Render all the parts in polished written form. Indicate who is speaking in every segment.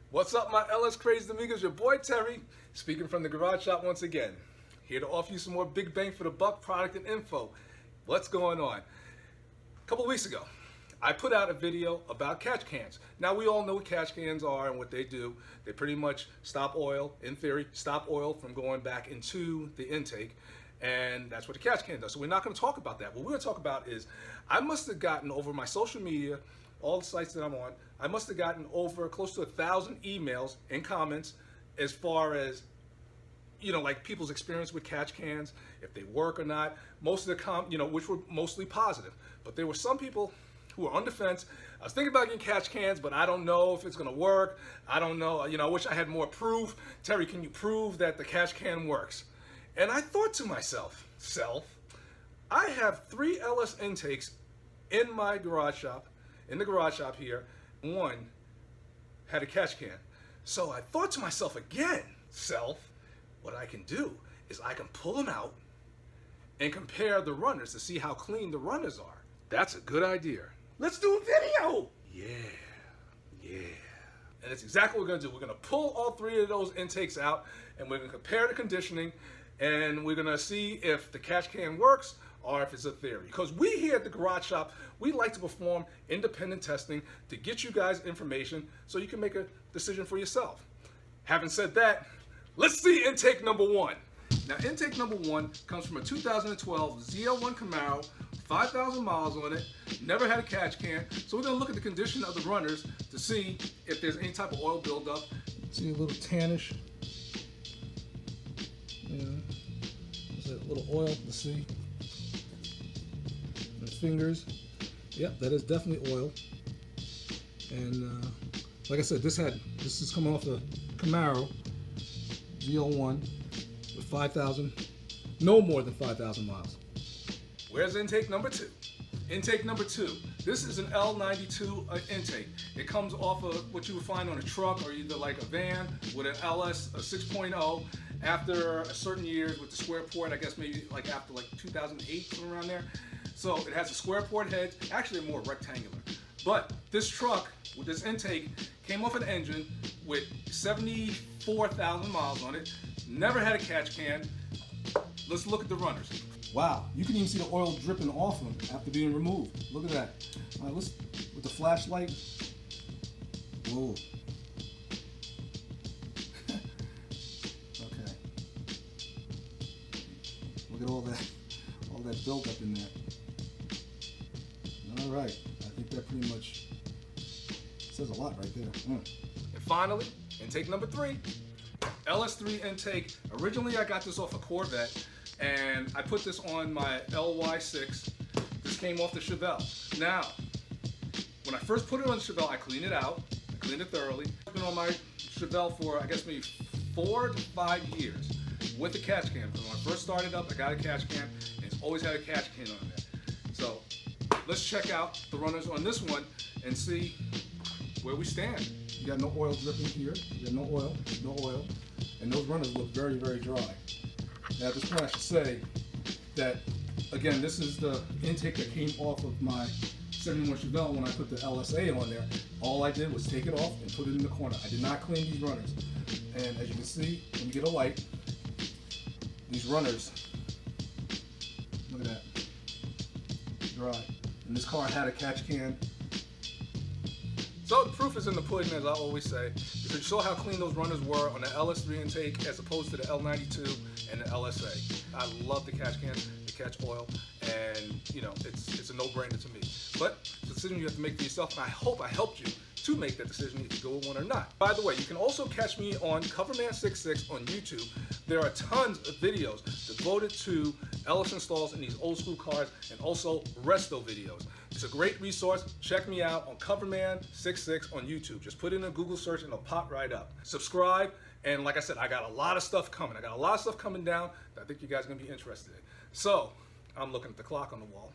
Speaker 1: What's up, my LS Crazy Amigos? Your boy Terry, speaking from the garage shop once again. Here to offer you some more big bang for the buck product and info. What's going on? A couple of weeks ago, I put out a video about catch cans. Now, we all know what catch cans are and what they do. They pretty much stop oil, in theory, stop oil from going back into the intake. And that's what a catch can does. So we're not going to talk about that. What we're going to talk about is I must have gotten over my social media, all the sites that I'm on, I must have gotten over close to 1,000 emails and comments as far as, like people's experience with catch cans, if they work or not. Most of the which were mostly positive. But there were some people who were on the fence. I was thinking about getting catch cans, but I don't know if it's going to work. I don't know. I wish I had more proof. Terry, can you prove that the catch can works? And I thought to myself, I have 3 LS intakes in my garage shop, in the garage shop here. One had a catch can. So I thought to myself again, what I can do is I can pull them out and compare the runners to see how clean the runners are. That's a good idea. Let's do a video. Yeah. And that's exactly what we're gonna do. We're gonna pull all 3 of those intakes out and we're gonna compare the conditioning and we're gonna see if the catch can works or if it's a theory. Because we here at the garage shop, we like to perform independent testing to get you guys information so you can make a decision for yourself. Having said that, let's see intake number 1. Now, intake number 1 comes from a 2012 ZL1 Camaro, 5,000 miles on it, never had a catch can. So we're gonna look at the condition of the runners to see if there's any type of oil buildup. See a little tannish. There's a little oil to see. The fingers. Yep, that is definitely oil. And like I said, this is coming off a Camaro ZL1 with 5,000, no more than 5,000 miles. Where's intake number 2? Intake number 2. This is an L92 intake. It comes off of what you would find on a truck or either like a van with an LS, a 6.0. After a certain years with the square port, I guess maybe like after like 2008, somewhere around there. So it has a square port head, actually more rectangular. But this truck with this intake came off an engine with 74,000 miles on it. Never had a catch can. Let's look at the runners. Wow, you can even see the oil dripping off them after being removed. Look at that. All right, let's, with the flashlight. Whoa. Okay. Look at all that buildup in there. All right, I think that pretty much says a lot right there. And finally, intake number 3, LS3 intake. Originally, I got this off a Corvette, and I put this on my LY6. This came off the Chevelle. Now, when I first put it on the Chevelle, I cleaned it out. I cleaned it thoroughly. It's been on my Chevelle for, I guess, maybe 4 to 5 years with the catch can. Because when I first started up, I got a catch can, and it's always had a catch can on there. So let's check out the runners on this one and see where we stand. You got no oil dripping here. You got no oil. And those runners look very, very dry. Now, at this point, I should say that, again, this is the intake that came off of my 71 Chevelle when I put the LSA on there. All I did was take it off and put it in the corner. I did not clean these runners. And as you can see, when you get a light, these runners, look at that, dry. And this car had a catch can. So the proof is in the pudding, as I always say. You can show how clean those runners were on the LS3 intake as opposed to the L92 and the LSA. I love the catch can, the catch oil, and it's a no-brainer to me. But it's a decision you have to make for yourself, and I hope I helped you to make that decision if you go with one or not. By the way, you can also catch me on Coverman66 on YouTube. There are tons of videos devoted to LS installs in these old school cars and also resto videos. It's a great resource. Check me out on Coverman66 on YouTube. Just put in a Google search and it'll pop right up. Subscribe, and like I said, I got a lot of stuff coming. I got a lot of stuff coming down that I think you guys are going to be interested in. So, I'm looking at the clock on the wall.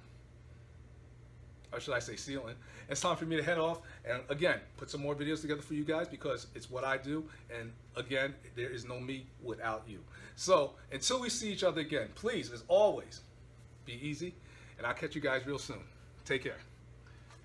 Speaker 1: Or should I say ceiling. It's time for me to head off and again, put some more videos together for you guys because it's what I do. And again, there is no me without you. So until we see each other again, please, as always, be easy and I'll catch you guys real soon. Take care.